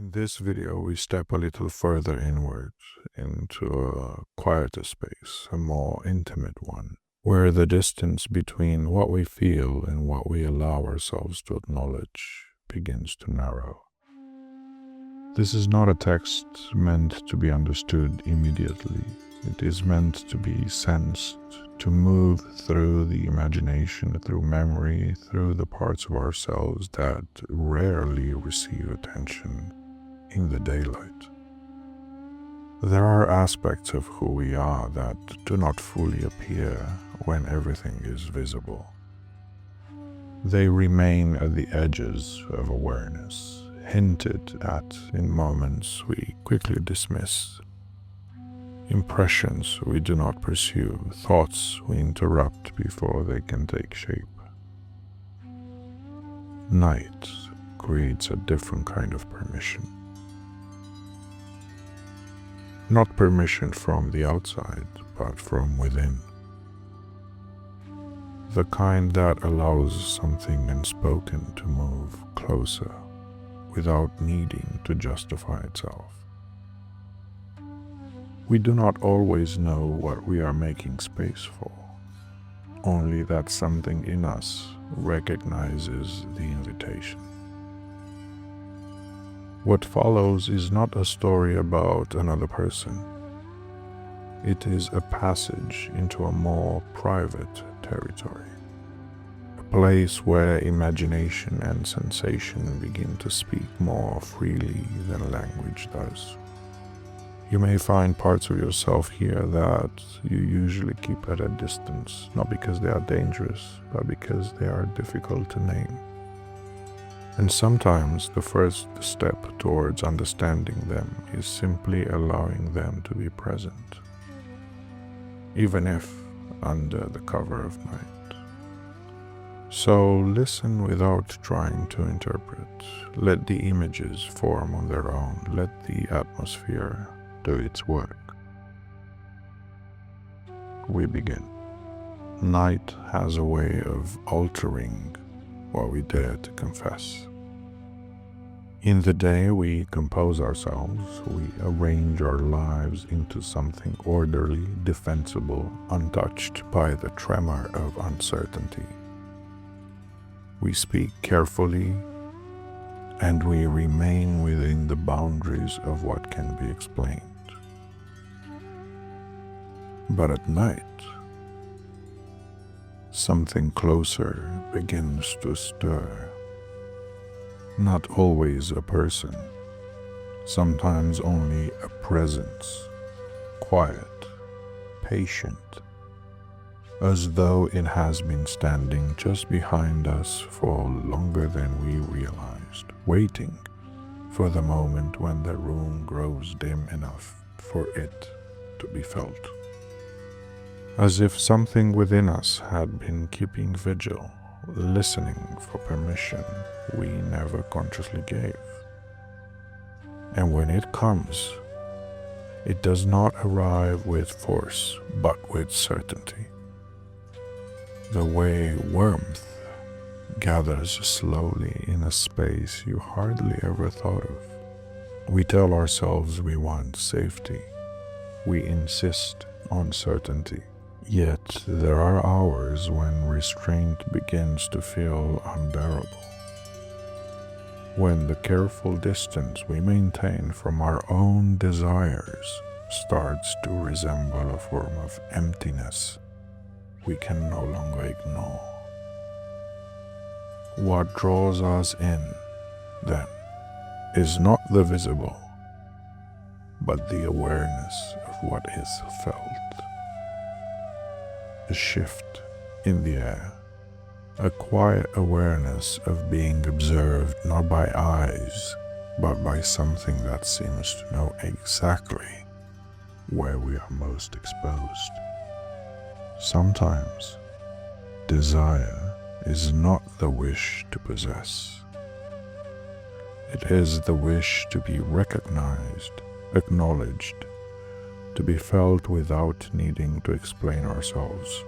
In this video, we step a little further inward into a quieter space, a more intimate one, where the distance between what we feel and what we allow ourselves to acknowledge begins to narrow. This is not a text meant to be understood immediately. It is meant to be sensed, to move through the imagination, through memory, through the parts of ourselves that rarely receive attention in the daylight. There are aspects of who we are that do not fully appear when everything is visible. They remain at the edges of awareness, hinted at in moments we quickly dismiss, impressions we do not pursue, thoughts we interrupt before they can take shape. Night creates a different kind of permission. Not permission from the outside, but from within. The kind that allows something unspoken to move closer without needing to justify itself. We do not always know what we are making space for, only that something in us recognizes the invitation. What follows is not a story about another person. It is a passage into a more private territory, a place where imagination and sensation begin to speak more freely than language does. You may find parts of yourself here that you usually keep at a distance, not because they are dangerous, but because they are difficult to name. And sometimes the first step towards understanding them is simply allowing them to be present, even if under the cover of night. So listen without trying to interpret. Let the images form on their own. Let the atmosphere do its work. We begin. Night has a way of altering what we dare to confess. In the day, we compose ourselves, we arrange our lives into something orderly, defensible, untouched by the tremor of uncertainty. We speak carefully, and we remain within the boundaries of what can be explained. But at night, something closer begins to stir. Not always a person, sometimes only a presence, quiet, patient, as though it has been standing just behind us for longer than we realized, waiting for the moment when the room grows dim enough for it to be felt. As if something within us had been keeping vigil, listening for permission we never consciously gave. And when it comes, it does not arrive with force, but with certainty. The way warmth gathers slowly in a space you hardly ever thought of. We tell ourselves we want safety. We insist on certainty. Yet there are hours when restraint begins to feel unbearable. When the careful distance we maintain from our own desires starts to resemble a form of emptiness we can no longer ignore. What draws us in, then, is not the visible, but the awareness of what is felt. A shift in the air, a quiet awareness of being observed not by eyes, but by something that seems to know exactly where we are most exposed. Sometimes, desire is not the wish to possess. It is the wish to be recognized, acknowledged, to be felt without needing to explain ourselves.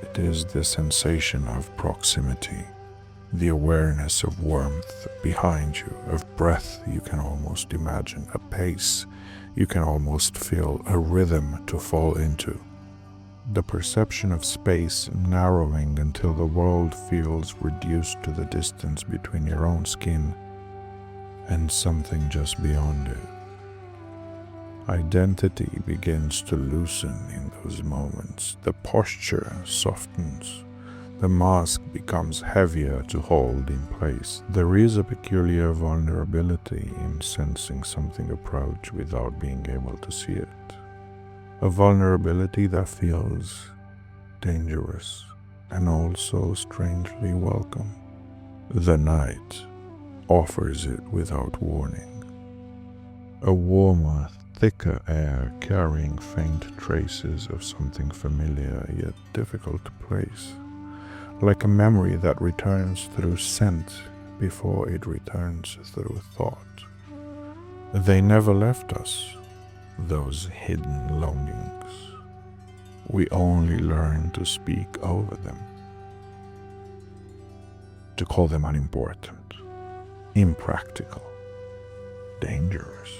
It is the sensation of proximity, The awareness of warmth behind you, of breath you can almost imagine, a pace you can almost feel, a rhythm to fall into. The perception of space narrowing until the world feels reduced to the distance between your own skin and something just beyond it. Identity begins to loosen in those moments. The posture softens. The mask becomes heavier to hold in place. There is a peculiar vulnerability in sensing something approach without being able to see it. A vulnerability that feels dangerous and also strangely welcome. The night offers it without warning. A warmer, thicker air carrying faint traces of something familiar yet difficult to place. Like a memory that returns through scent before it returns through thought. They never left us, those hidden longings. We only learn to speak over them, to call them unimportant, impractical, dangerous.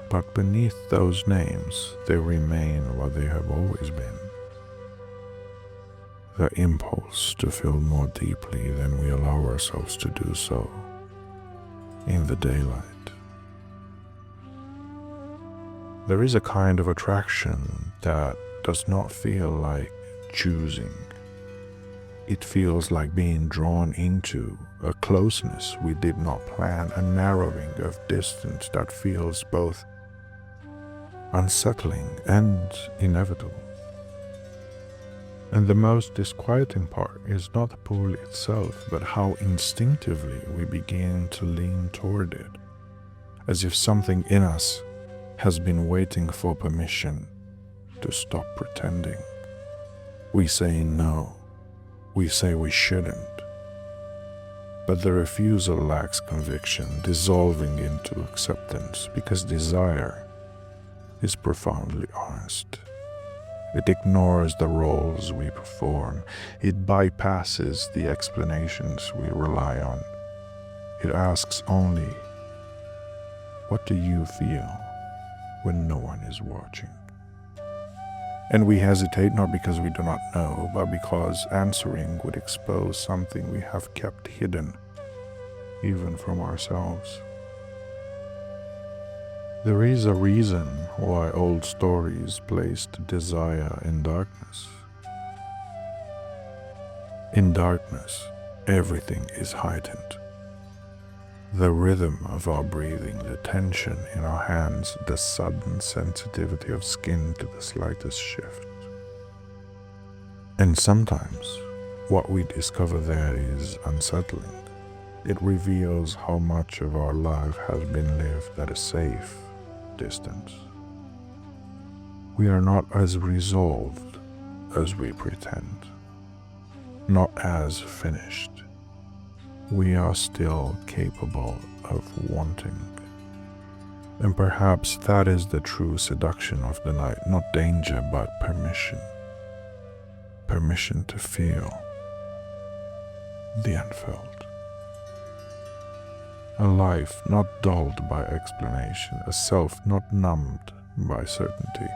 But beneath those names, they remain what they have always been. The impulse to feel more deeply than we allow ourselves to do so in the daylight. There is a kind of attraction that does not feel like choosing. It feels like being drawn into a closeness we did not plan, a narrowing of distance that feels both unsettling and inevitable. And the most disquieting part is not the pull itself, but how instinctively we begin to lean toward it, as if something in us has been waiting for permission to stop pretending. We say no, we say we shouldn't, but the refusal lacks conviction, dissolving into acceptance, because desire is profoundly honest. It ignores the roles we perform. It bypasses the explanations we rely on. It asks only, what do you feel when no one is watching? And we hesitate not because we do not know, but because answering would expose something we have kept hidden, even from ourselves. There is a reason why old stories placed desire in darkness. In darkness, everything is heightened. The rhythm of our breathing, the tension in our hands, the sudden sensitivity of skin to the slightest shift. And sometimes, what we discover there is unsettling. It reveals how much of our life has been lived at a safe distance. We are not as resolved as we pretend, not as finished. We are still capable of wanting. And perhaps that is the true seduction of the night, not danger, but permission. Permission to feel the unfelt. A life not dulled by explanation, a self not numbed by certainty,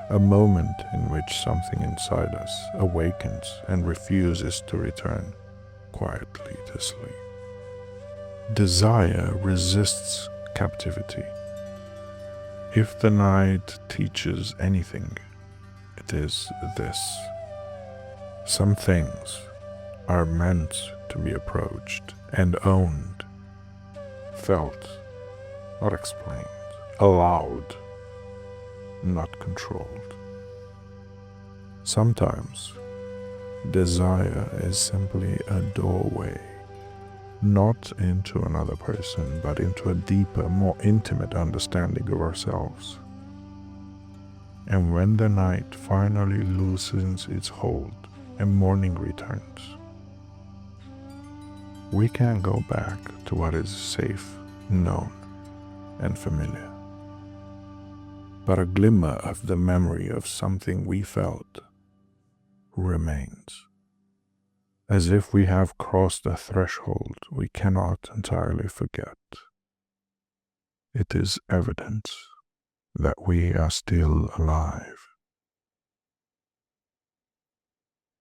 a moment in which something inside us awakens and refuses to return quietly to sleep. Desire resists captivity. If the night teaches anything, it is this. Some things are meant to be approached and owned, felt, not explained, allowed, not controlled. Sometimes, desire is simply a doorway, not into another person, but into a deeper, more intimate understanding of ourselves. And when the night finally loosens its hold and morning returns, we can't go back to what is safe, known, and familiar. But a glimmer of the memory of something we felt remains. as if we have crossed a threshold we cannot entirely forget. It is evidence that we are still alive.